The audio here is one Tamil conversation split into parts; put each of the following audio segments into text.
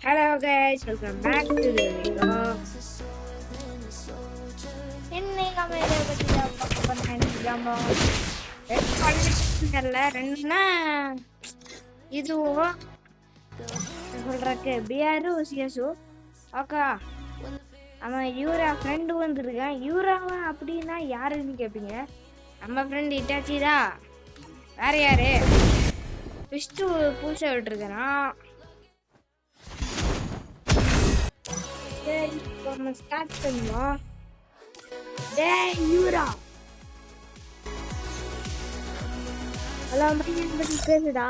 Hello guys, welcome back to the video. இன்னைக்கு நம்ம இதை பத்தி பார்க்க போறோம்னா ரெண்டுன்னா இதுவும் சொல்றக்கு பிஆர் சிஎஸ்ஓ ஓகே. அவன் யூரா ஃப்ரெண்டு வந்துருக்கான். யூராவா அப்படின்னா யாருன்னு கேட்பீங்க. நம்ம ஃப்ரெண்ட் இட்டாச்சி தான். வேற யாரு? விஷ்ணு பூசை விட்டுருக்கான். நம்ம ஸ்டார்ட் பண்ணுவோம். டேய் யூரா, ஹலோ மையன் பத்தி பேசுடா.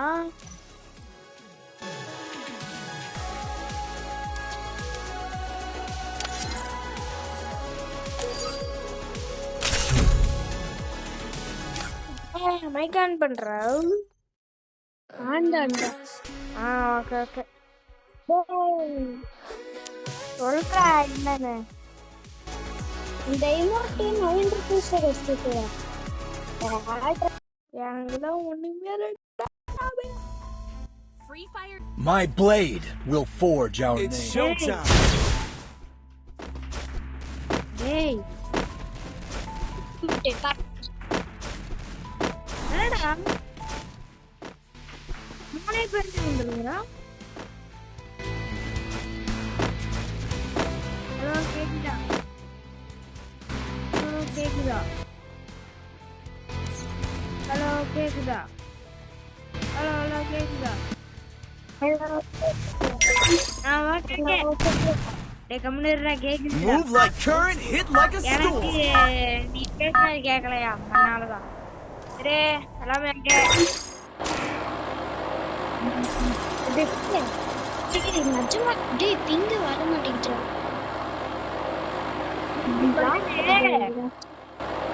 மைக் ஆன் பண்ற? ஆண்டா ஓகே ஓகே. சொல்றா என்னன்னு. இந்த இமோட்டி 9 வச்சுக்கிறேன். எனக்குதான் ஒண்ணுமே My blade will forge our name. It's showtime. Hey. என்னடா? நானே பேசி வந்துருங்கடா. ஹலோ கேக்குதா? கேக்குதா? ஹலோ கேக்குதா? ஹலோ கேக்குதா? Move like current, hit like a storm. நீ பேசுறது கேட்கலையா? அதனாலதான். சரி எல்லாமே நிஜமா டேய் பிங்க வர மாட்டேங்குது.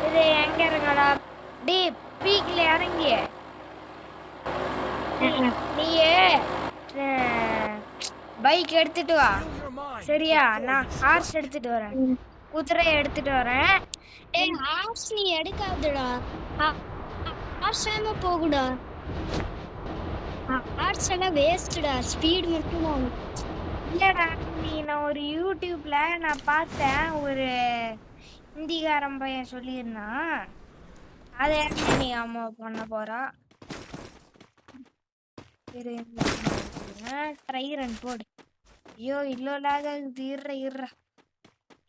இது எங்க இருக்கடா? டே பீக்ல இறங்கி நீயே பைக் எடுத்துட்டு வா. சரியா? நான் ஹார்ஸ் எடுத்துட்டு வரேன், குதிரை எடுத்துட்டு வரேன். டேய் ஹார்ஸ் நீ எடுக்காதடா. ஹார்ஸ் வேமா போகுடா. ஹார்ஸ் எல்லாம் வேஸ்ட்டா. ஸ்பீட் மட்டும் தான். இல்லடா நான் ஒரு யூடியூப்ல நான் பார்த்தேன். ஒரு ஹிந்திகாரன் பையன் சொல்லியிருந்தான். அதை நீ அம்மா பண்ண போறா. ட்ரை ரன் போடு. ஐயோ இல்ல லாக் ஆகுது. இருற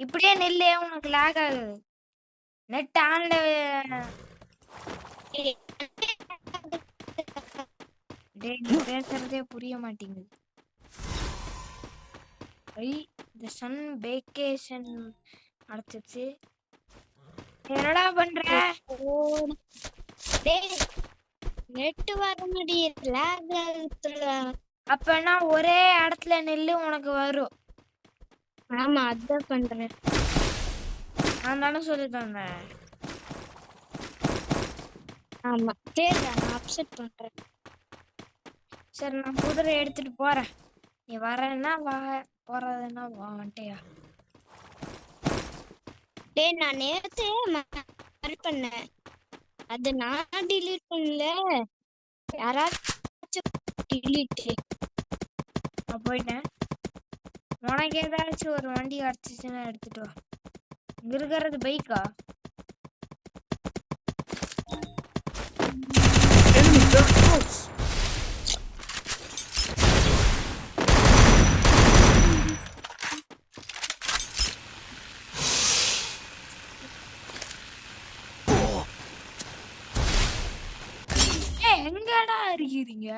இப்படியே நெல்லே உனக்கு லாக் ஆகுது. நெட் ஆன்ல பேசுறதே புரிய மாட்டேங்குது. இந்த சன் வேகேஷன் அடுத்துச்சு. என்னடா பண்ற? டேய் நெட் வர முடியல, லாக் ஆகுதுடா. அப்பனா ஒரே இடத்துல நெல்லு உனக்கு வரும். ஆமா அதான் பண்றேன். நான் தானே சொல்லி தந்தேன். ஆமா சரி நான் அப்செட் பண்றேன். சரி நான் குதிரை எடுத்துட்டு போறேன். நீ வரேன்னா வா, போறதுன்னா வான்ட்டியா? டேய் நான் நேத்து மறந்து பண்ணேன். அது நான் delete பண்ணல, யாராச்சும் delete. நான் போயிட்டேன். உனக்கு ஏதாச்சும் ஒரு வண்டி கிடைச்சிச்சுன்னா எடுத்துட்டு வா. இங்க இருக்கிறது பைக்கா? Enemy very close. எங்கடா இருக்கீங்க?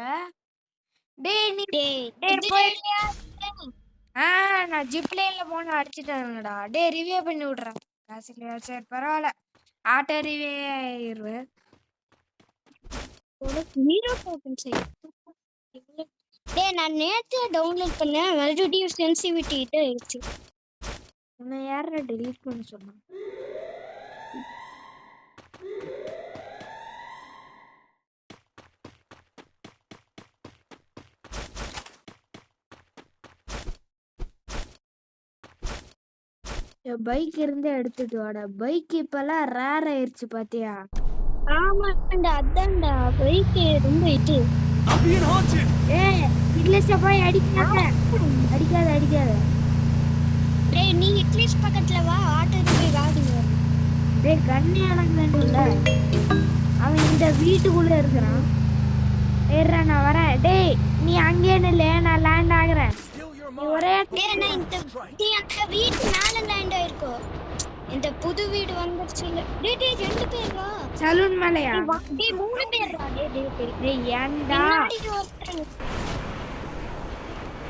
டேய் நீ டேய் போயிட்டியா? நான் ஜிப்லைன்ல போன அடிச்சிட்டேன்டா. டேய் ரிவ்யூ பண்ணி விடுறேன். காசு இல்லையா? சரி பரவாயில்ல, ஆட்டோ ரிவ்யூ ஆயிருவேன். டேய் நான் நேத்து டவுன்லோட் பண்ணேன், மறுபடியும் சென்சிட்டிவிட்டி ஆயிடுச்சு. உன்னை யார டெலீட் பண்ண சொன்னா? பைக் இருந்தா எடுத்துட்டு வாடா. பைக் இப்பெல்லாம் ரேர் ஆயிருச்சு பாத்தியா? ஆமாண்டா, அதான்டா பைக் ரொம்ப இது. I'm being haunted. இல்ல சபாய் அடிக்காத அடிக்காத அடிக்காத. டேய் நீ இட்லிஸ் பக்கத்துல வா, ஆட்டோ போய் வாங்குங்க. டேய் கண்ணே எனக்கு வேணும்ல. அவன் இந்த வீட்டுக்குள்ள இருக்கிறான். ஏறா நான் வரேன். டேய் நீ அங்கே நில்ல, நான் லேண்ட் ஆகுறேன். Still your நீ ஒரே mind. டேய் நான் இந்த அந்த வீட்டு மேல லேண்ட் ஆயிருக்கோ. இந்த புது வீடு வந்துருச்சு இல்ல. டேய் 2 பேர் வா. சலூன் மேலயா? டேய் 3 பேர் வா. டேய் டேய் ஏன்டா முன்னாடி ஒருத்தர்.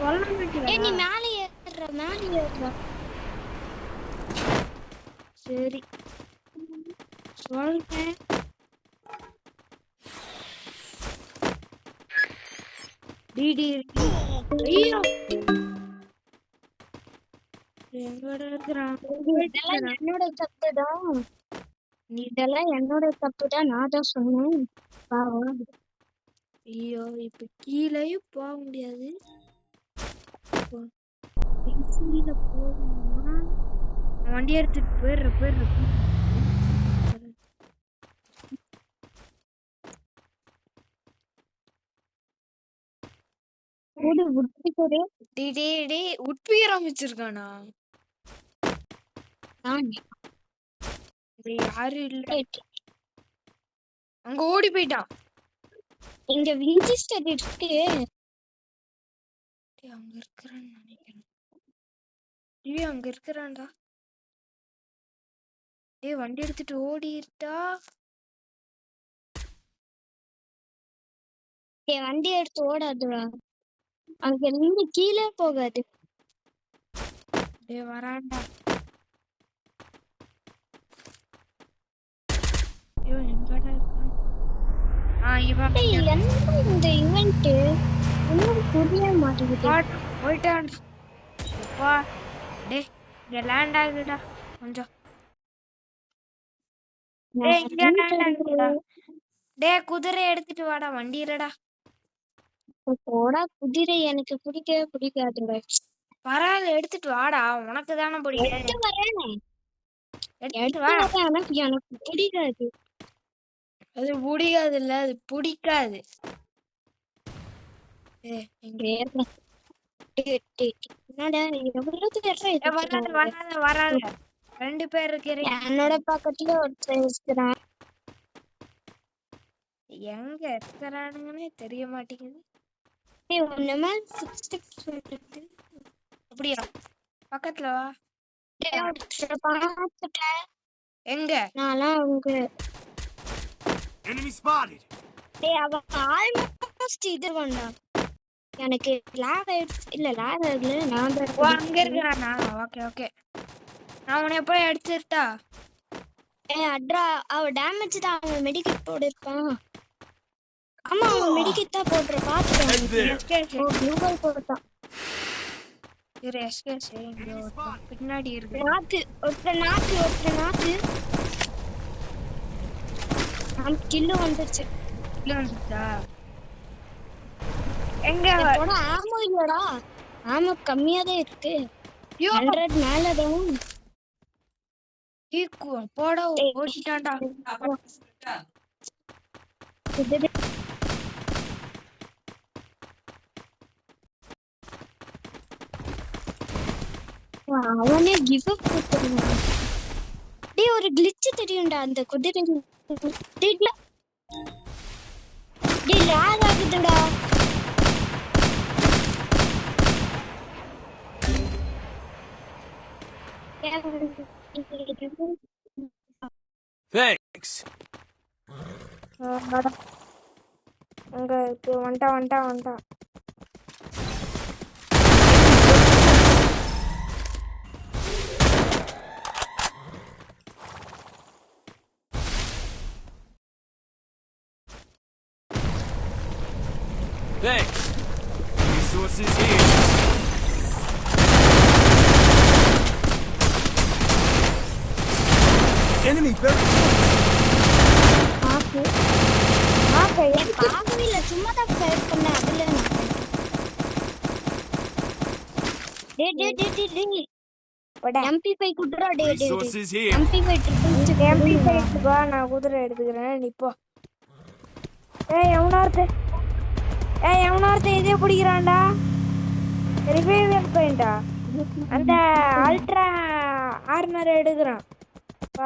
சொல்ல மாட்டீங்க? டேய் நீ மேல ஏறுற. சரி சொல்றேன். டிடி ஐயோ எங்கடா இருக்கிறான்? இதெல்லாம் என்னோட தப்புதான். இதெல்லாம் என்னோட தப்புதான், நான் தான் சொன்னேன். பாவம். ஐயோ இப்ப கீழேயும் போக முடியாது. கீழே போகணுமா? வண்டி எடுத்துட்டு போயிடுற. ஓடு விட்டுக்கிறே. டே உட்பீர் அமைச்சிருக்கானா? யாரும் இல்ல, அங்க ஓடி போயிட்டான். இங்க விஞ்சிஸ்டர் இருக்கு. அங்க இருக்கிறான்னு நினைக்கிறேன். அங்க இருக்கிறான்டா. வண்டி எடுத்துட்டு ஓடிட்டா. வண்டி எடுத்து ஓடாதுடா, அங்க இருந்து கீழே போகாது. வரான்டா. ஐயோ எங்கடா இருக்கான்? இவன் என்ன இந்த இவெண்ட் ஒன்னும் புரிய மாட்டேங்குது. போயிட்டான். அப்பா டேய் இங்க லேண்ட் ஆகுடா கொஞ்சம். டேய் குதிரை எடுத்துட்டு வாடா, வண்டி இல்லடா. போடா குதிரை, எனக்கு பிடிக்கவே பிடிக்காதுங்க. பரவாயில்ல எடுத்துட்டு வாடா, உனக்கு தானே பிடிக்காது. எடுத்து வரேன். எடுத்துட்டு வா. எனக்கு பிடிக்காது. அது பிடிக்காது இல்ல, அது பிடிக்காது. வராத 2 பேர் இருக்கிறீங்க. என்னோட பக்கத்துல ஒருத்தர் இருக்கிறான். எங்க இருக்கிறானுங்கன்னே தெரிய மாட்டேங்குது. அப்படியா? பக்கத்துல வா. எங்க? நான்லாம் அவங்க Enemy spotted. அவன் ஆல்மோஸ்ட் இது பண்ணான். எனக்கு லாக் ஆயிடுச்சு. இல்ல லாக் ஆகல, நான் அங்க இருக்கிறானா? ஓகே நான் உன்னை எப்போ எடுத்துட்டா? அட்ரா அவ டேமேஜ் தான். அவன் மெடிக்கெட் போட இருப்பான். ஆமா அவன் மெடிக்கெட் தான் போடுற. பாத்துட்டான். குளோபல் போட்டான். பின்னாடி இருக்கு. நாக்கு கில்லு வந்துருச்சு. எங்க போட ஆமோ இல்லடா, ஆமோ கம்மியா தான் இருக்கு. 100 மேலதான். போட ஓடிட்டான்டா. அவனே கிவ் அப் கொடுத்துருவான். டேய் ஒரு கிளிட்ச் தெரியும்டா அந்த குதிரை. டேய் லாக் ஆகுதுடா. Thanks. அங்க வந்துட்டா. Thanks. Resources here. Enemy very பார்க்கவே இல்ல, சும்மா தான் ஃபயர் பண்ண. அதுல MP5 குடுறா. resources here. MP5 வா, நான் குதிரை எடுத்துக்கிறேன். நீ போ. எவனாவது ஏய் எவனொருத்தன் இதே பிடிக்கிறான்டா. ரிவைவல் பாயிண்டா அந்த அல்ட்ரா ஆர்மர் எடுக்கிறான்.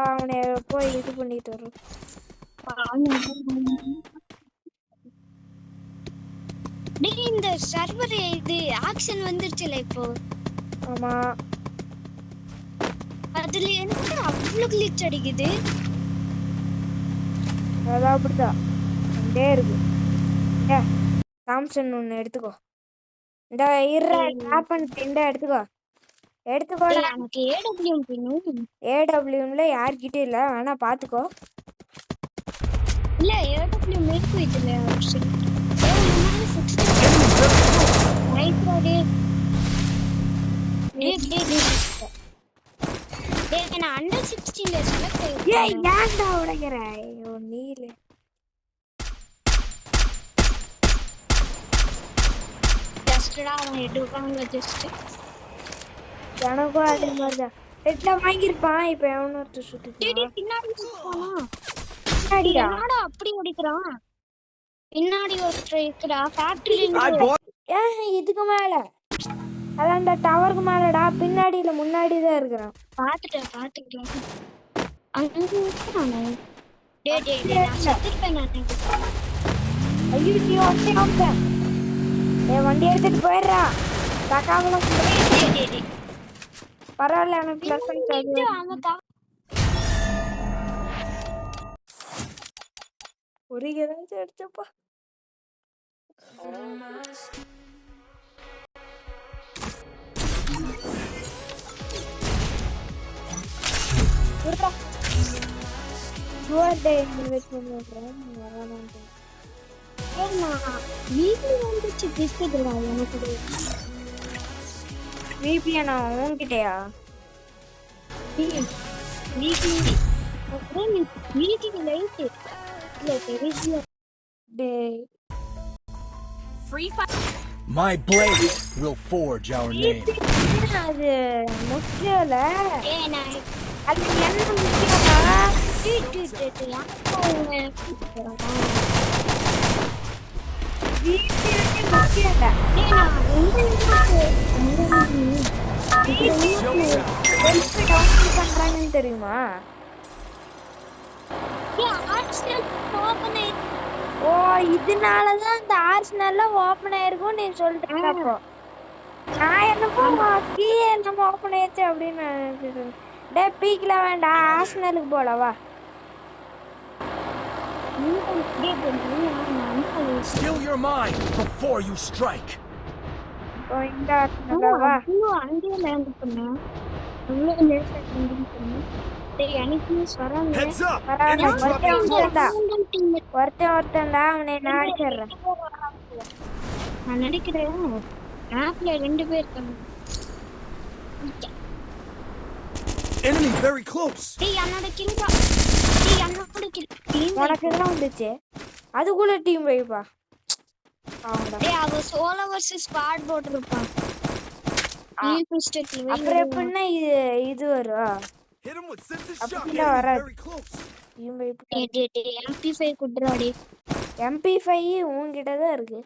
அவனை போய் இது பண்ணிட்டு வரும். டேய் இந்த சர்வர் இது ஆக்ஷன் வந்துருச்சுல இப்போ. ஆமா அதுல என்ன அவ்வளவு கிளிச் அடிக்குது. அதான் அப்படிதான் வந்துட்டே இருக்கு. ஏ தாம்சன் ஒன்று எடுத்துக்கோ. இந்த ட்ராப் பண்ணிட்டு இந்த எடுத்துக்கோ. எடுத்துக்கோடா. எனக்கு ஏடபிள்யூ வேணும். ஏடபிள்யூம்ல யார்கிட்ட இல்ல, வேணா பாத்துக்கோ. இல்ல ஏடபிள்யூ மேற்கு இதுல ஆப்ஷன். நான் அண்டர் 16ல செலக்ட் ஆயிட்டேன். ஏய் ஏன்டா உடைக்கற? ஐயோ நீல ஜஸ்டடா அவன் எடுப்பாங்க ஜஸ்ட். எனக்கும் அதே மாதிரிதான் ரெட்ல வாங்கியிருப்பான். இப்ப எவனோ ஒருத்தர் சுட்டுட்டான். பின்னாடி போனா பின்னாடியா? என்னடா அப்படி ஓடிக்கிறான்? பின்னாடி ஒருத்தர் இருக்குடா ஃபேக்டரில. ஏன் இதுக்கு மேல அதான் அந்த டவருக்கு மேலடா. பின்னாடியில முன்னாடி தான் இருக்கிறான். பாத்துட்டேன் அங்க இருக்கானே. டேய் நான் செத்துட்டேன் நான். ஐயோ நீ ஓட்டே ஏய் வண்டி எடுத்துட்டு போயிடுறா. தக்காவலாம் டேய் பரவாயில்ல, எனக்கு ப்ளஸ் ஆயிடுச்சு. ஒரு ஏதாச்சும் அடிச்சப்பா. உன்கிட்டயா? My blade will forge our name. அது முக்கியம் இல்ல. அது என்ன முக்கியமா? பண்றாங்கன்னு தெரியுமா? ஓ இதனாலதான் இந்த ஆர்சனல்ல ஓபன் ஆயிருக்கும் நீ சொல்லிட்டு இருக்கப்போ நான் என்னமோ கீ என்னமோ ஓபன் ஆயிடுச்சு அப்படின்னு நினைச்சிட்டு. டே பீக்ல வேண்டாம், ஆர்சனலுக்கு போலவா. Still your mind before you strike. ஓ இந்த ஆர்சனலவா? அங்கே லேண்ட் பண்ணா அவ்வளோ லேட்டா லேண்ட் பண்ணா. டேய் எனக்கு வராங்க. Heads up. பரவாயில்ல, ஒருத்தன் தான் அவனை நான் அடிச்சிடுறேன். நான் நினைக்கிறேன் ஆப்ல 2 பேர் இருக்காங்க. Enemy very close. டேய் என்னோட கில் டேய் என்னோட கில் உனக்கு எல்லாம் வந்துச்சு. அதுக்குள்ள டீம் வைப்பா. ஆமாடா. டேய் அவ சோலோ வெர்சஸ் ஸ்குவாட் போட்டுருப்பான். அப்புறம் எப்படின்னா இது வரும். Hit him with sense Up shot. in the right. Very close. Team வைப்பா. டேய் MP5 குடுறாடி. MP5 உன்கிட்ட தான் இருக்கு.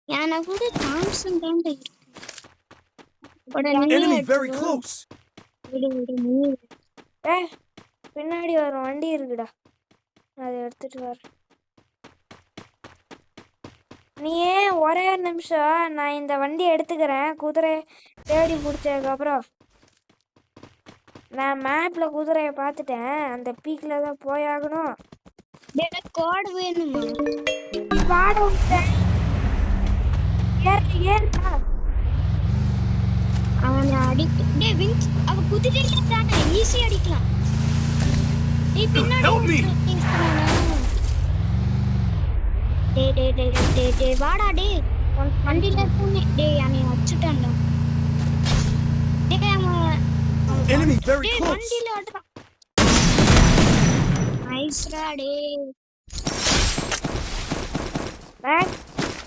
எனக்கு கூட தாம்சன் தான் இருக்கு. Enemy very close. பின்னாடி ஒரு வண்டி இருக்குடா, அதை எடுத்துட்டு வர. நீ ஒரே ஒரு நிமிஷம், நான் இந்த வண்டி எடுத்துக்கிறேன். குதிரை தேடி பிடிச்சதுக்கு அப்புறம் நான் மேப்ல குதிரைய பார்த்துட்டேன். அந்த பீக்ல தான் போயாகணும். கோட் வேணுமா? பாட விட்டேன். ஏறுடா. அவனை அடிக்க டேய் வின்ஸ் அவ குதிரையில தானே ஈஸி அடிக்கலாம். டேய் பின்னாடி டேய் வாடா டேய் வண்டில போனே. டேய் அவனை அடிச்சிட்டான்டா. டேய் அவன் Enemy very டேய் close. வண்டில அடிறான். நைஸ்டா டேய்.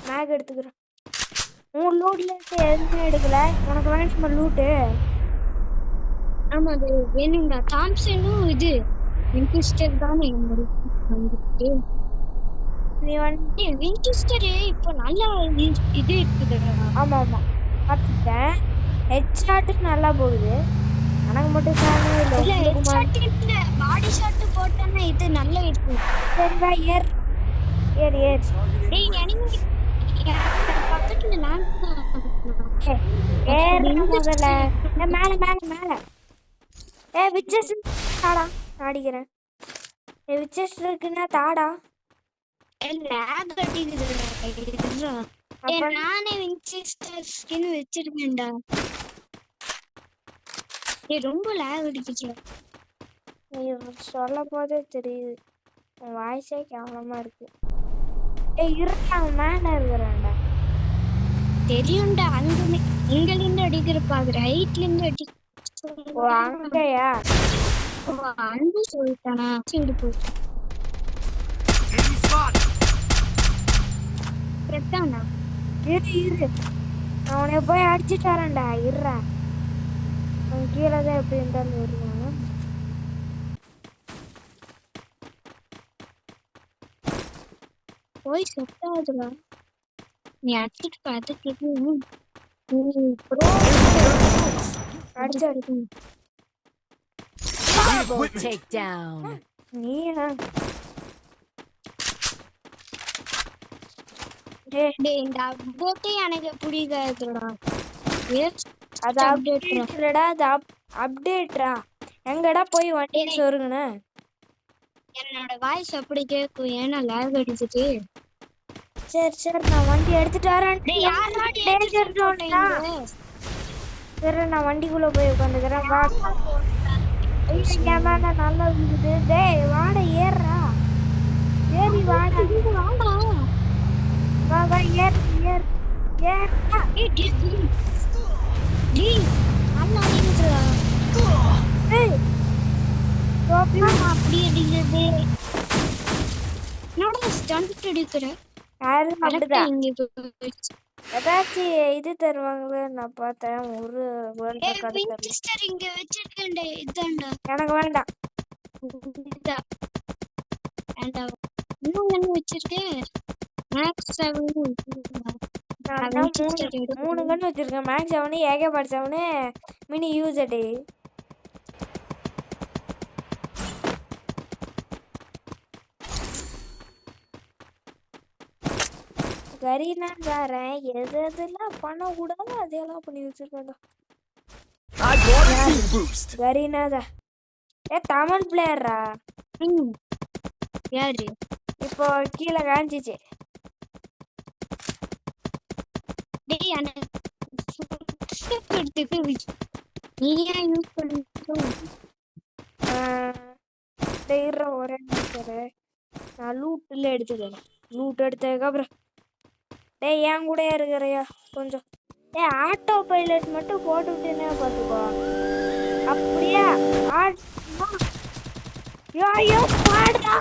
மேக் எடுத்துக்கிறேன். உன் லூட்ல எதுவுமே எடுக்கல. உனக்கு வேணுமா லூட்டு? ஆமா அது வேணும்டா. தாம்சனும் இது இன்ட்ரெஸ்டட் தானே வந்துட்டு. நீ வந்து வின்செஸ்டர் இப்போ நல்லா இது இருக்குதுடா. ஆமா ஆமா பார்த்துட்டேன். ஹெட்ஷாட் நல்லா போகுது. எனக்கு மட்டும் தானே இல்ல இல்ல உங்களுக்கு ஹெட்ஷாட் இல்ல பாடி ஷாட் போட்டேன்னா இது நல்லா இருக்கும். சரி வா ஏர் ஏர் ஏர். டேய் எனிமி பக்கத்துல நான் ஏர் முதல்ல. மேல மேல மேல. விச்சஸ் தாடா அடிக்கிறேன். விச்சஸ் இருக்குன்னா தாடா. லேக் அடிக்குதுடா. நானே வின்செஸ்டர் ஸ்கின் வச்சிருக்கேன்டா. ரொம்ப லேக் அடிக்குது. நீ சொல்ல போதே தெரியுது. உன் வாய்ஸே கேவலமா இருக்கு. இருக்கான் மேல இருக்கிறான்டா. தெரியும்டா அங்க இங்கிலிருந்து அடிக்கிறப்பாங்க ரைட்ல இருந்து அடி. ஓ அங்கயா அன்பு சொல்லிட்டானா சரி போயிட்டு செத்தானா. இரு அவனை போய் அடிச்சுட்டு வரேன்டா. இருறா அவன் கீழே தான் எப்படி இருந்தாலும் வருவான். போய் செத்தாதுடா. நீ அடிச்சுட்டு பார்த்துட்டு அடிச்சு Double takedown. நீயா இந்த அப்டேட்டே எனக்கு பிடிக்காதுடா. அது அப்டேட் இல்லடா. அது அப்டேட்ரா. எங்கடா போய் வண்டி சொருங்கண்ணே. என்னோட வாய்ஸ் அப்படி கேட்கும். ஏன்னா லேக் அடிச்சுட்டு. சரி சரி நான் வண்டி எடுத்துட்டு வரேன். சரி நான் வண்டிக்குள்ள போய் உட்காந்துக்கிறேன். வா மேல நல்லா இருக்குது. டேய் வாட ஏறுறா. ஏறி வாடா வாடா வா வா ஏறு ஏறு ஏறுடா. நல்லா அடிக்குதுடா. டேய் சோப்பா அப்படி அடிக்குது. என்னடா ஸ்டண்ட் அடிக்கிற? யாரும் அப்படிதான் இங்க ஏதாச்சும் இது தருவாங்களே நான் பார்த்தேன். ஒரு வின்செஸ்டர் இங்க வச்சிருக்கேன்டா. இதான்டா எனக்கு வேண்டாம். இதா வேண்டாம். இன்னும் என்ன வச்சிருக்கேன்? மேக்ஸ் 7 மூணு கண்ணு வச்சிருக்கேன். மேக்ஸ் 7 ஏகப்பட்ட 7 மினி யூசடி. கரீனாக்காரன் எதெல்லாம் பண்ணக்கூடாது அதையெல்லாம் பண்ணி வச்சிருக்கா. கரீனாதா தமிழ் பிளேயரா. யாரு இப்போ கீழே காஞ்சிச்சு. டேய் நீ ஏன் யூஸ் பண்ணிட்டு ஒரே நிமிஷம் நான் லூட்டில் எடுத்துக்கிறேன். லூட் எடுத்ததுக்கப்புறம் டேய் என் கூட இருக்கிறையா கொஞ்சம். ஆட்டோ பைலட் மட்டும் போட்டு விட்டுனே பார்த்துக்கோ. அப்படியா ஐயோ ஸ்குவாட்ரா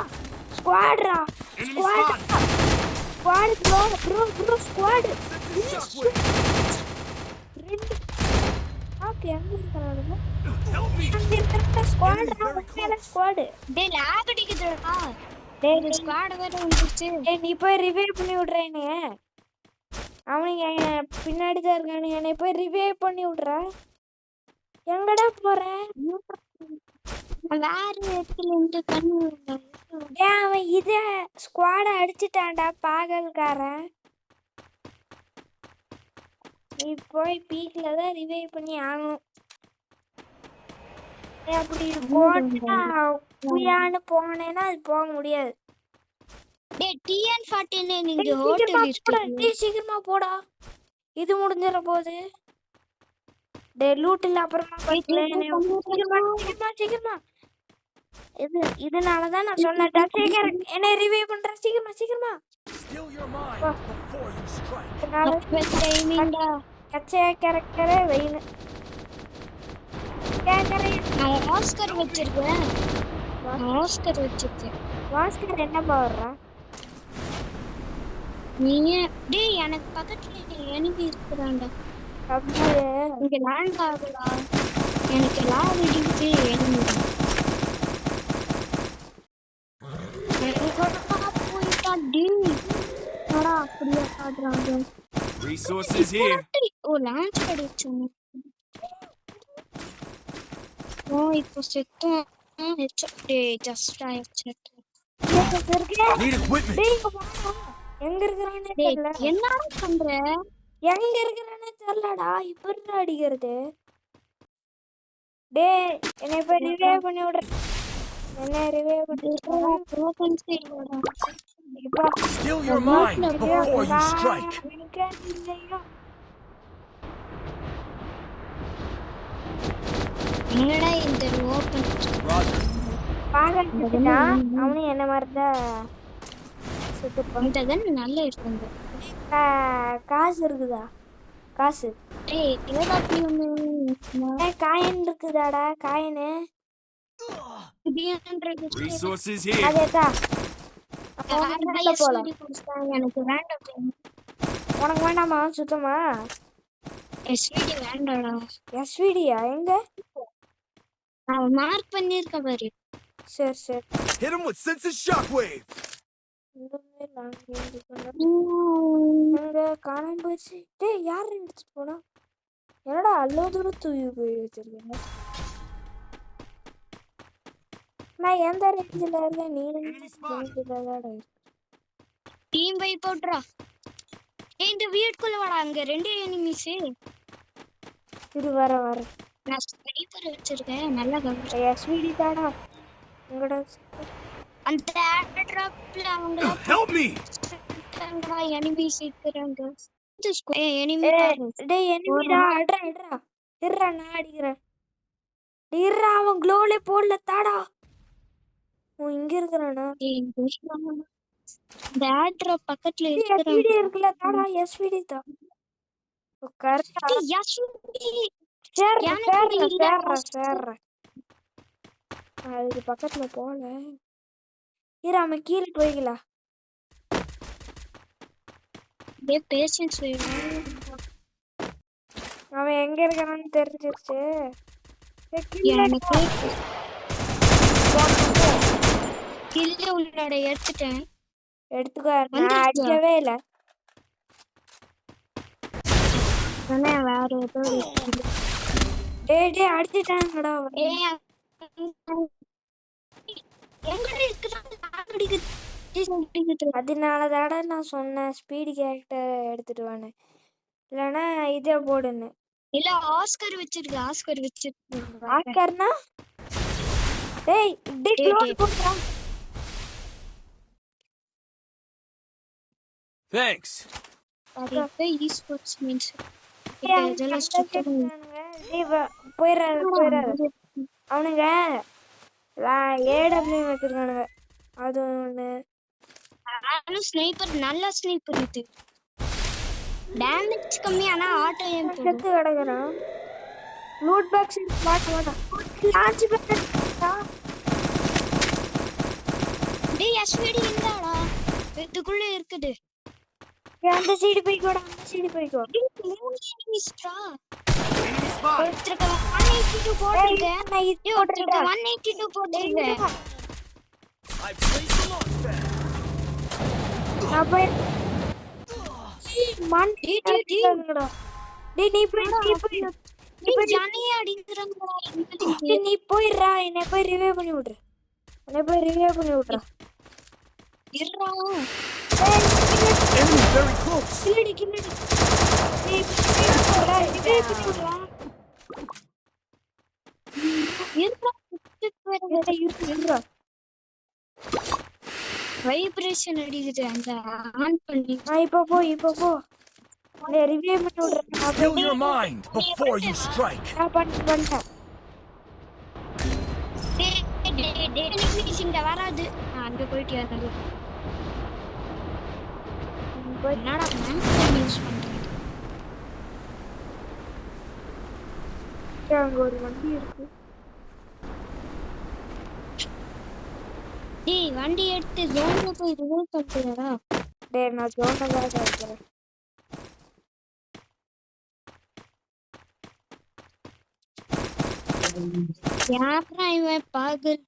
ஸ்குவாட்ரா squad squad bro bro bro squad ரெண்டு. ஓகே அங்க இருக்கறானுங்க. ஸ்குவாட் டேய் லாக் அடிக்குதுடா. டேய் ஸ்குவாட் வேற வந்துச்சு. டேய் நீ போய் ரிவைவ் பண்ணி விடுறேனே. அவனுங்க பின்னாடி தான் இருக்கானுங்க. என்னை போய் ரிவைவ் பண்ணி விடுறா. எங்கடா போற? வேற இடத்துல இருந்து கண்ணு. அவன் இத ஸ்குவாட அடிச்சுட்டான்டா பாகல்காரன். நீ போய் பீக்ல தான் ரிவைவ் பண்ணி ஆகணும். அப்படி போனா குயான்னு போனேன்னா அது போக முடியாது. டேய் TN14 நீங்க ஹோட்டல் இருக்கு. சீக்கிரமா போடா. இது முடிஞ்சிர போகுது. டேய் லூட் இல்ல அப்புறமா சீக்கிரமா. இதனால தான் நான் சொன்னேன் சீக்கிரம் என்ன ரிவைவ் பண்ற. சீக்கிரமா கச்சையா கேரக்டரே வெயினு. நான் ஆஸ்கர் வச்சிருக்கேன். வாஸ்கர் என்ன பவர்றா? நீங்க டேய் எனக்கு பக்கத்துல எனிமி இருக்குறான்டா. அப்படியே இங்க லேண்ட் ஆகுடா. எனக்கு லாக் அடிக்குது எனிமி. போயிட்டா டேய் என்னடா அப்படியே ஆடுறாங்க. Resources here. ஓ லான்ச் பேட் வச்சோம். ஓ இப்போ செத்தோம். Headshot just headshot. Need equipment. டேய் இங்க வாடா. எங்க இருக்கறானே டேய் தெரியல. என்னடா பண்ற? எங்க இருக்கறானே தெரியலடா. இப்படி அடிக்கிறது. டேய் என்னை போய் ரிவைவ் பண்ணி விடுற. என்ன ரிவைவ் பண்ணி விடுற? ஓபன் சைடுடா. இப்ப Still your mind before you strike. என்னடா இந்த ஓபன் Roger. பாக்கா அவனும் என்ன மாதிரிதான் சுத்துப்பான். இந்த கன் நல்லா இருக்குங்க. காசு இருக்குதா? காசு டேய் ஏதாச்சும் ஒண்ணு காயின் இருக்குதாடா? Coin Resources here. அதேதா போலாம். எனக்கு வேண்டாம். உனக்கு வேண்டாமா சுத்தமா? எஸ்விடி வேண்டாடா. எஸ்விடியா? எங்க நான் மார்க் பண்ணிருக்க பாரு. சரி சரி. Hit him with sense of shockwave. எங்க காணாம போயிடுச்சு. டேய் யாரு எடுத்துட்டு போனா? என்னடா அவ்வளோ தூரம் தூக்கி போய் வச்சிருக்கீங்க? நான் எந்த ரேஞ்சில இல்ல, நீ ரேஞ்சில டீம் பை போட்றா. ஏய் இந்த வீட்டுக்குள்ள வாடா, அங்க ரெண்டு எனிமீஸ். இது வர வர நான் ஸ்னைப்பர் வச்சிருக்கேன், நல்லா கவனிச்சு. எஸ்விடி தாடா உங்கட. அந்த ஏர்ட்ராப்ல அவங்க Help me. எனிமீஸ் இருக்குறாங்க. எனிமி டேய் எனிமிடா. அட்ரா அட்ரா இருடா, நான் அடிக்கிறேன். இருடா, அவன் க்ளோல போடல தாடா. அவன் இங்க இருக்கறானா? இந்த ஏர்ட்ராப் பக்கத்துல எஸ்விடி இருக்குறாங்க. இருக்குல தாடா. எஸ்விடி தான் கரெக்டா. எஸ்விடி சேர்ற அதுக்கு பக்கத்துல போல. இரு அவன் கீழே போய்க்கலாம். பேஷன்ஸ் அவன் எங்க இருக்கானு தெரிஞ்சிருச்சு. எனக்கு கில்ல உள்ளாட எடுத்துட்டேன். எடுத்துக்கோ. நான் அடிக்கவே இல்ல. ஆனா வேற ஏதோ டேய் டேய் அடிச்சிட்டாங்கடா. அதனாலதாடா நான் சொன்னேன் ஸ்பீடு கேரக்டர் எடுத்துட்டு வானே. இல்லனா இதே போடுன்னு. இல்ல ஆஸ்கர் வச்சிருக்கு. ஆஸ்கர் வச்சிருக்கு. ஆஸ்கர்னா டேய் டேய் க்ளோன் போடுறா. Thanks. அது ஈஸ்போர்ட்ஸ் மீன்ஸ் இதெல்லாம் சுத்தம். போயிடாது. அவனுங்க ஏடபிள்யூ வச்சிருக்கானுங்க. அது ஒண்ணு. ஆனா ஸ்னைப்பர் நல்ல ஸ்னைப்பர் இது. டேமேஜ் கம்மி, ஆனா ஆட்டோ ஏம் செத்து கிடக்குறான். லூட் பாக்ஸ் மாட்ட மாட்டான். லான்ச் பண்ணா டேய் எஸ்விடி இல்லடா, இதுக்குள்ள இருக்குது. அந்த சைடு போய்க்கோடா. அந்த சைடு போய்க்கோ. மிஸ்டரா Enemy spot. ஒருத்தருக்கு 182 போடுங்க. நான் இது ஒருத்தருக்கு 182 போடுங்க. I placed the launch pad. நான் போய் மன் டேடா. டேய் நீ போய் ஜானே அடிக்குறாங்கடா இங்க. நீ போய்றா. என்னை போய் ரிவைவ் பண்ணி விடுற. இருடா. Enemy very close. கில்லடி டேய் போடா. ரிவைவ் பண்ணி விடுறா. இருடா. வைப்ரேஷன் அடிக்குது. அந்த ஆன் பண்ணி இப்போ போ. டேய் ரிவைவ் பண்ணி விடுற. Still your mind before you strike. நான் பண்ணிட்டேன். இங்க வராது. அங்க போயிட்டு என்னடா யூஸ் பண்றீங்க? அங்க ஒரு வண்டி இருக்கு. டேய் வண்டி எடுத்து ஜோன்ல போய் ரிவைவ் பண்ணிடுறா. டேய் நான் ஜோன்ல தான் இருக்கேன். யாரா இவன் பாகல்?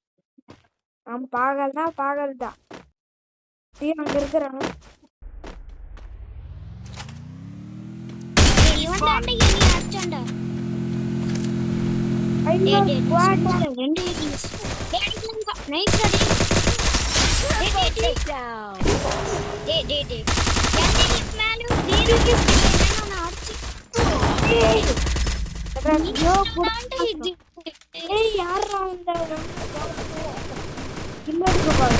அவன் பாகல் தான். டேய் அங்க இருக்கறான். அந்தாண்ட நீ அடிச்சான்டா. ஐயோ ஸ்குவாட் ரெண்டு ஹிட்ஸ். நைஸ் அடி. Take down. டேய். எந்த மேல 0 ஹிட் நான் அடிச்சு. ஐயோ அந்தாண்ட இது. ஏய் யாரா இந்த இல்ல பாரு.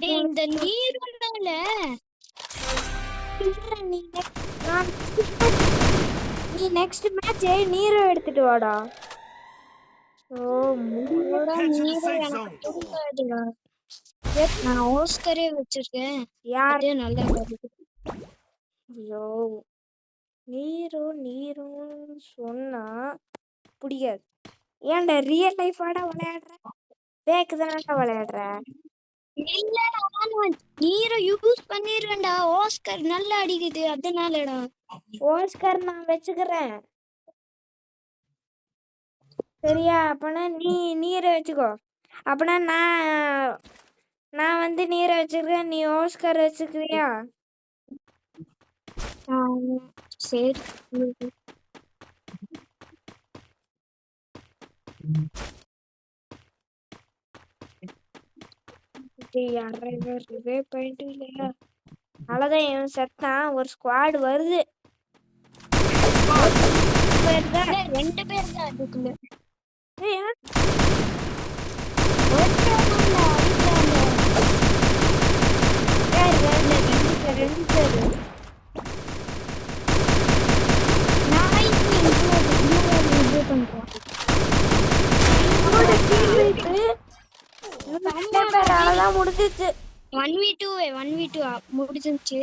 டேய் இந்த நீருனால நீ நெக்ஸ்ட் மேட்ச் நீரோ எடுத்துட்டு வாடா. ஓ உங்களோட Head to the நீரு safe எனக்கு zone. தூக்காதுடா. நான் ஓஸ்கரே வச்சிருக்கேன். யார் அது நல்லா வருது. ஐயோ நீருன்னு சொன்னா பிடிக்காது. ஏன்டா ரியல் லைஃப் ஆடா விளையாடுற? பேக்கு தானடா விளையாடுற? இல்லடா நான் நீரை யூஸ் பண்ணிருவேன்டா. ஓஸ்கர் நல்லா அடிக்குது அதனாலடா. ஓஸ்கர் நான் வச்சுக்கிறேன் சரியா? அப்பனா நீ நீரை வச்சுக்கோ. அப்பனா நான் வந்து நீரை வச்சுக்கிறேன், நீ ஓஸ்கர் வச்சுக்கிறியா? சரி யாரே போயிட்டு இல்லையா? அவ்வளவுதான், இவன் செத்தான். ஒரு ஸ்குவாட் வருது. ரெண்டு பேர் தான் அதுக்குள்ள. ஏய், என்ன? ரெண்டு பேரு நான் இது பண்றேன். அவ்வளவுதான் முடிஞ்சிச்சு. 1v2 முடிஞ்சிருச்சு.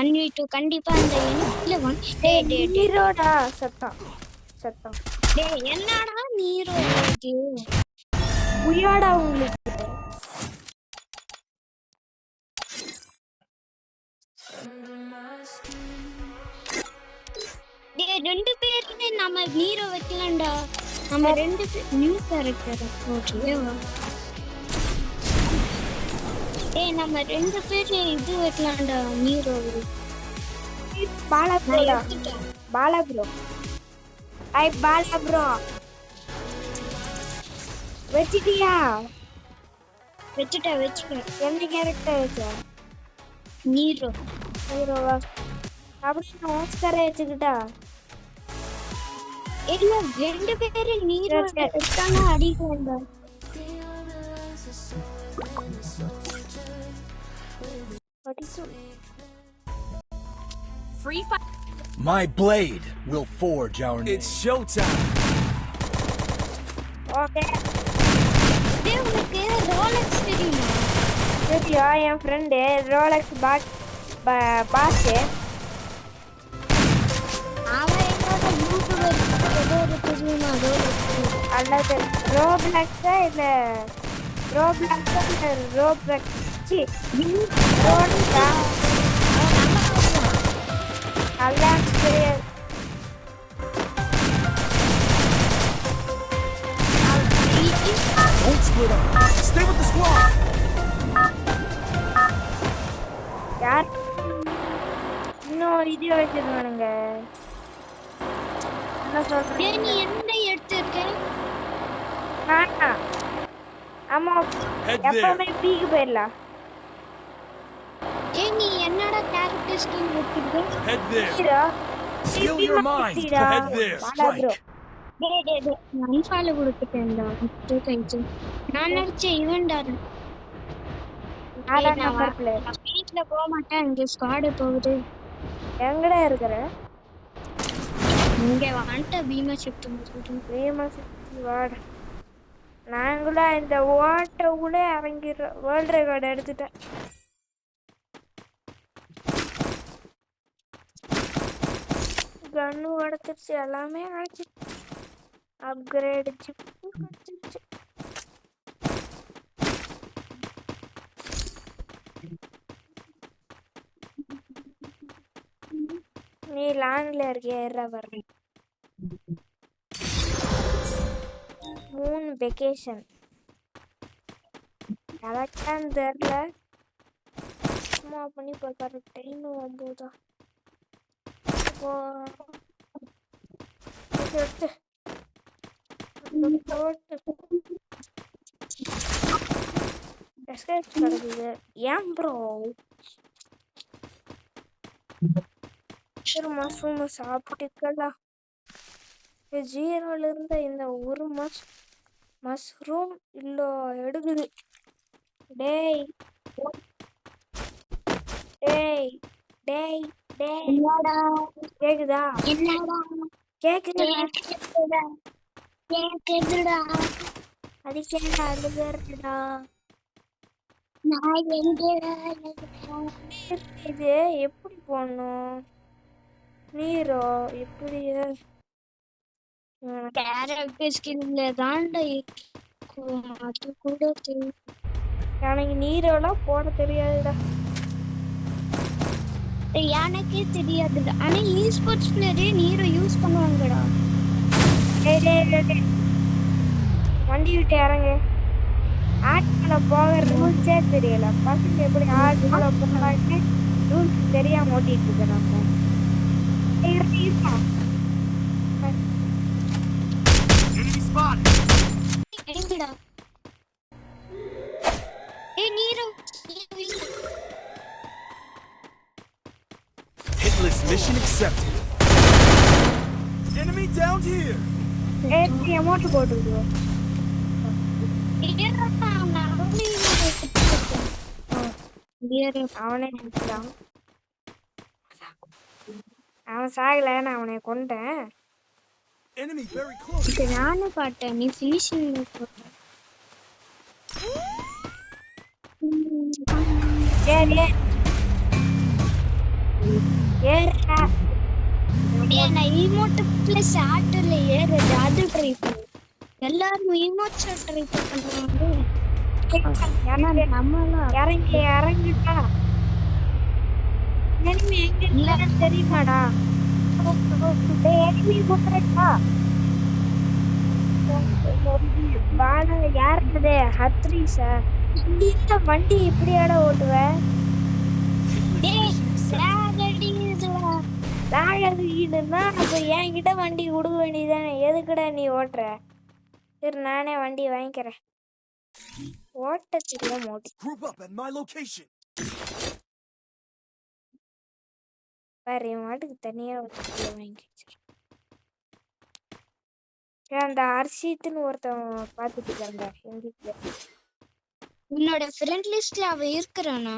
1v2 கண்டிப்பா அந்த இல்ல 1 ஹீரோடா சத்தம். டேய் என்னடா நீரோ இது புரியாடா உங்களுக்கு? டேய் ரெண்டு பேருமே நம்ம நீரோ வைக்கலாம்டா. நம்ம ரெண்டு பேர் நியூ கேரக்டர் ஓகேவா? டேய் நம்ம ரெண்டு பேர் இது வைக்கலாம்டா நீரோ. பாலா ப்ரோ ஐ பாலா ப்ரோ வச்சிட்டியா? வச்சுட்டேன். எந்த கேரக்டர் வச்ச? நீரோ ஹீரோவா? அப்படி நான் ஓஸ்கரை வச்சுக்கிட்டா? இல்ல ரெண்டு பேரு நீரோ எடுத்தாங்க அடிக்கலாம்டா. Free fire. My blade will forge our name. It's showtime. Okay டேய் உனக்கு ரோலக்ஸ் தெரியுமா? சரியா? என் ஃப்ரெண்டு ரோலக்ஸ் பாஸ் அவன் என்னோட யூடியூபர் ஏதோ ஒரு தெரியுமா ரோலக்ஸ்? அல்லது ரோப்ளக்ஸா இல்ல ரோப்ளக்ஸ் ரோலக்ஸா? அதான் தெரியாது. Don't split up. Stay with the squad. யார் இன்னும் இது வச்சிருவானுங்க? என்ன சொல்றேன்? டேய் நீ என்ன எடுத்துக்க? நானா? ஆமா, Head there. எப்பவுமே பீக்கு போயிடலாம். டேய் நீ என்னடா கேரக்டர் ஸ்கின் வச்சிருக்க? Head there. Hero Skill your mind. Head there. Bala bro Strike. டேய் நான் ஃபாலோ கொடுத்துட்டேன்டா. கைச்சு நான் நினைச்ச இவன்டா. நாலா நம்பர் பிளேயர். நான் வீட்ல போக மாட்டேன். இங்க ஸ்குவாட் போகுது. எங்கடா இருக்கிற? இங்க வந்துட்ட பீமா ஷிஃப்ட் முடிச்சிட்டு. Famous what? நாங்களும் இந்த ஓட்ட கூட இறங்கிடுறோம். வேர்ல்ட் ரெக்கார்டு எடுத்துட்டேன். கன்னு உடச்சிருச்சு, எல்லாமே ஆச்சு. அப்கிரேட் சிப்பு கிடைச்சிருச்சு. நீ லாங்ல இருக்கியா? ஏறா பாரு. 3 வெக்கேஷன் கரெக்டான்னு தெரியல. சும்மா பண்ணி பார்க்கற டைம் 9. போட்டு எஸ்கேப் கிடைக்குது. ஏன் ப்ரோ ஒரு மஷ்ரூம் சாப்பிட்டுக்கலாம்? 0ல இருந்த இந்த ஒரு மஷ்ரூம் இல்ல எடுக்குது. டேய் டேய் டேய் டேய் என்னடா கேக்குதா? என்னடா கேக்குதுடா. கேக்குதுடா அதுக்கே அழுகிறடா. நான் எங்க இது எப்படி போடணும்? நீரோ எப்படி? கேரக்டர் ஸ்கில்ல தாண்டா இருக்கும். அது கூட தெரியும். எனக்கு நீரோலாம் போட தெரியாதுடா. எனக்கே தெரியாதுடா. ஆனா e-sports பிளேயரே நீரை யூஸ் பண்ணுவாங்கடா. வண்டி விட்டு இறங்கு. ஆட்களை போக ரூல்ஸே தெரியல. பசங்க எப்படி ஆட்களை போகலான்னு ரூல்ஸ் தெரியாம ஓட்டிட்டு இருக்கிறாங்க. Enemy spotted. எங்கடா நீரை Hitless mission accepted. Enemy down here. Amount போட்டுருவோம். அவனே நினைச்சான். அவன் சாகல, நான் அவனை கொண்டேன். Enemy very close. நானும் பார்த்தேன். நீ ஃபினிஷிங் போட்ட. நான் ஈமோட் பிளஸ் ஆட்டர்ல ஏறுது. அது ட்ரை பண்ணு. எல்லாரும் ஈமோட் ட்ரை பண்றாங்க. இறங்கிட்டா enemy எங்க இல்லன்னு தெரியுமாடா? enemy போட்டுட்டா வாடா. யாருக்குதே ஹத்ரீஸா? இந்த வண்டி இப்படியாட ஓட்டுவ? ஈடுனா அப்ப என்கிட்ட வண்டி கொடுக்க வேண்டியதானே. எதுக்குடா நீ ஓட்டுற? சரி நானே வண்டி வாங்கிக்கிறேன். ஓட்ட தெரியாம ஓட்டி Group up at my location. வேற என் வாட்டுக்கு தனியா வாங்கி அந்த அர்ஷித்னு ஒருத்தவன் பாத்துட்டு இருக்காங்க எங்க வீட்டுல. உன்னோட ஃப்ரெண்ட் லிஸ்ட்ல அவ இருக்கறானா?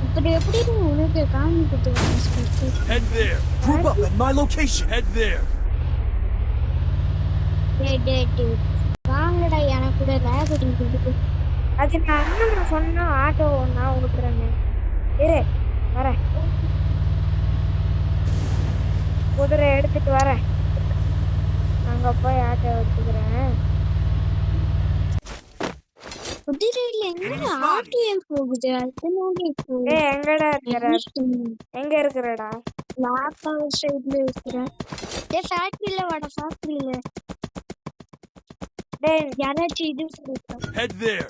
இப்படி எப்படி உனக்கு காமிக்கிட்டு? Head there. Group up at my location. Head there. வாங்கடா, எனக்கு கூட லேக் அடிக்குது. அது நான் சொன்ன ஆட்டோ நான் ஓட்டுறேன்னு. இரு வரேன். குதிரை எடுத்துட்டு வரேன். அங்க போய் ஆட்டோ எடுத்துக்கிறேன். குதிரையில எங்க ஆட்டோ போகுது? எங்கடா இருக்கிற? எங்க இருக்கிறடா? லாப்பா சைடுல இருக்கிறேன். ஃபேக்டரியில வாடா, ஃபேக்டரியில. யாராச்சும் இது Head there.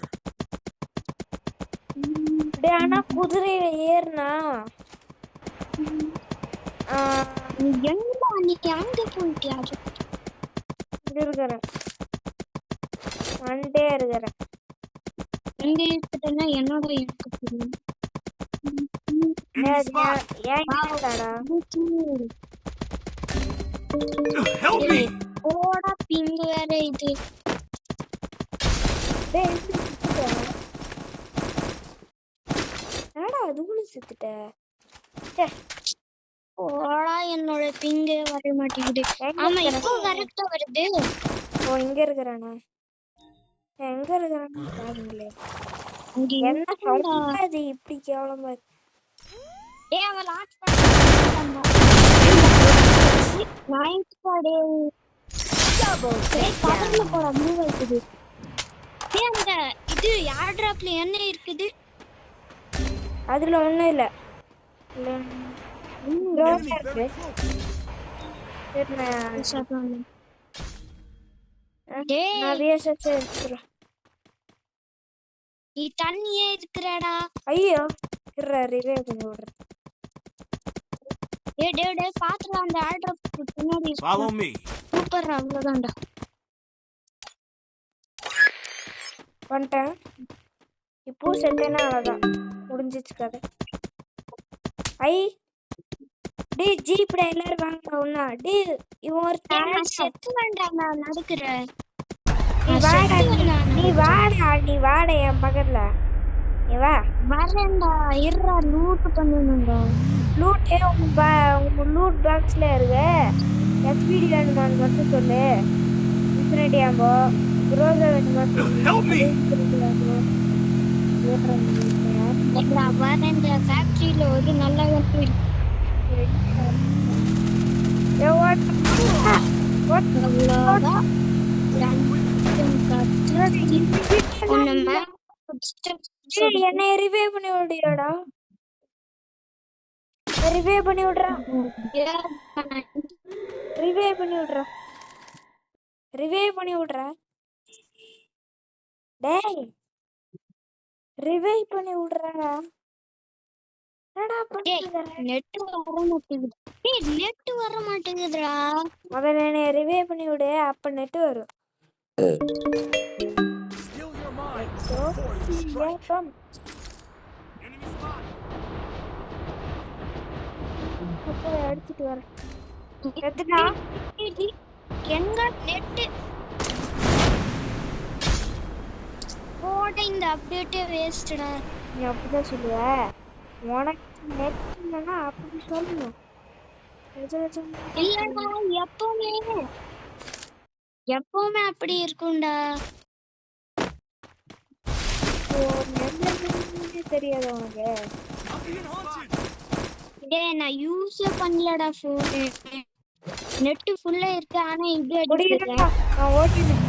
ஆனா குதிரையில ஏறினா எங்கடா நீ அங்க போயிட்டியா? இருக்கிறேன், வந்துட்டே இருக்கிறேன். எங்க இருக்கிறேன்னா என்னோட எனக்கு தெரியும். Help me. ஓடா பிங்கு வேற இது. என்னடா அதுக்குள்ள செத்துட்ட? ஓடா என்னோட பிங்கு வர மாட்டேங்குது. ஆமா இப்போ கரெக்டா வருது. ஓ இங்க இருக்கிறானா? எங்க இருக்கிறானு பாருங்களே. என்ன சவுண்ட் அது இப்படி கேவலமா இருக்கு? அவன் லாட் பண்ணா நைட் பாடே டபுள் கவர்ல போற மூவ் இருக்குது. அந்த இது யார் டிராப்ல என்ன இருக்குது? அதுல ஒண்ணும் இல்ல. நீ தண்ணியே இருக்கிறடா. ஐயோ ரிவைவ் பண்ணி விடுறேன். டேய் பாத்துடா அந்த ஆர்டர் பின்னாடி Follow me. சூப்பர் அவ்வளவுதான்டா. வந்துட்டேன். இப்போ செத்தேன்னா அவ்வளோதான், முடிஞ்சிச்சு கதை. ஐ டே ஜீப்டா எல்லாரும் வாங்க ஒண்ணா. டே இவன் ஒரு நான் செத்து வேண்டாம் நான் நடக்கிறேன். நீ வாடா என் பக்கத்துல. நீ வா வரேன்டா இருடா லூட் பண்ணணும்டா. லூட்டே உங்க லூட் பாக்ஸ்ல இருக்கு. எஸ்பிடி வேணுமான்னு மட்டும் சொல்லு. இன்ஃபினிட்டி ஆம்போ குரோசா வேணுமா சொல்லு. Help me. வரேன்டா ஃபேக்டரியில ஒரு நல்ல வண்டி இருக்கு. அவ்வளோதான். என்னை ரிவைவ் பண்ணி விடுறியாடா? ரிவைவ் பண்ணி விடுறா. ரிவைவ் பண்ணி விடுறா. ரிவைவ் பண்ணி விடுறா. டேய் ரிவைவ் பண்ணி விடுறாடா. என்னடா பண்ற? நெட் வர மாட்டேங்குது. டேய் நெட் வர மாட்டேங்குதுடா. முதல்ல என்னை ரிவைவ் பண்ணி விடு, அப்ப நெட் வரும். Still your mind. So, welcome. Enemy spot. அப்போ அடிச்சிட்டு வரேன். எதுனா எங்க நெட் போட இந்த அப்டேட்டே வேஸ்ட்டா. நீ அப்படிதான் சொல்லுவ. உனக்கு நெட் இல்லைன்னா அப்படி சொல்லணும். இல்லடா எப்பவுமே அப்படி இருக்கும்டா. தெரியாது உனக்கு. I'm being haunted. டேய் நான் யூஸ் பண்ணலடா ஃபோன். நெட் ஃபுல்லா இருக்கு ஆனா இது அடிக்குது. நான் ஓட்டினேன்.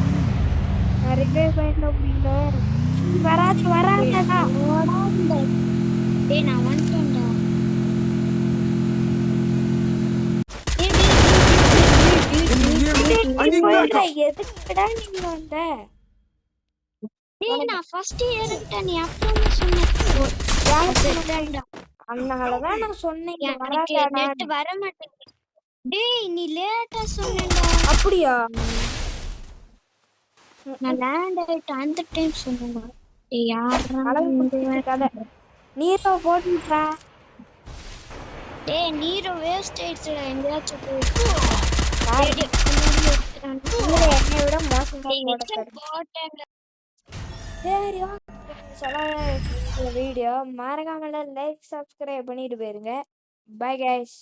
நான் ரிவைவ் பண்ண முடியல. வராதடா. டேய் நான் வந்துட்டேன்டா. எதுக்குடா நீங்க வந்த? டேய் நான் ஃபர்ஸ்ட் ஏறிட்டேன். நீ அப்பவே சொன்ன. அதனாலதான் நான் சொன்னேன் எனக்கு நெட் வர மாட்டேங்குது. டேய் நீ லேட்டா சொன்னேன்டா. அப்படியா? நான் லேண்ட் ஆயிட்டு அந்த டைம் சொன்னேன்டா. டேய் யாரா கதை நீரோ போட்டுட்டா. டேய் நீரோ வேஸ்ட் ஆயிடுச்சுடா. எங்கயாச்சும் போயிட்டு என்னை விட மோசம் போட்டேன். சரி வீடியோ மறக்காம லைக் சப்ஸ்கிரைப் பண்ணிட்டு போயிருங்க. Bye guys.